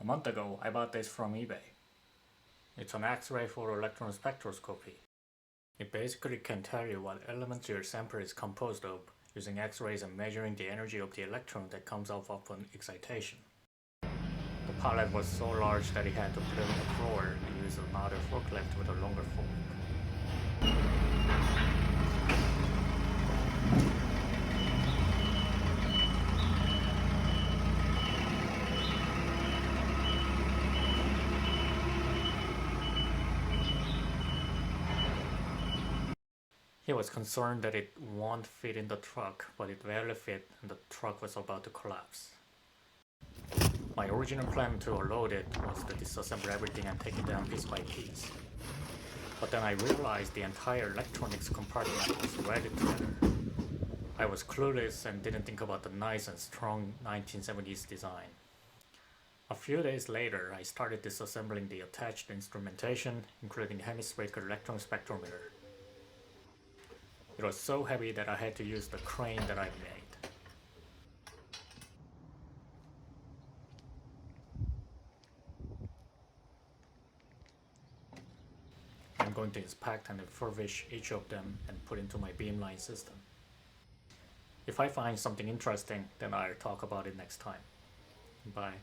A month ago, I bought this from eBay. It's an X-Ray Photoelectron Spectroscopy. It basically can tell you what elements your sample is composed of using X-rays and measuring the energy of the electron that comes off upon excitation. The pallet was so large that he had to put it on the floor and use another forklift with a longer fork. He was concerned that it won't fit in the truck, but it barely fit and the truck was about to collapse. My original plan to unload it was to disassemble everything and take it down piece by piece. But then I realized the entire electronics compartment was welded together. I was clueless and didn't think about the nice and strong 1970s design. A few days later, I started disassembling the attached instrumentation, including hemispherical electron spectrometer. It was so heavy that I had to use the crane that I made. I'm going to inspect and refurbish each of them and put into my beamline system. If I find something interesting, then I'll talk about it next time. Bye.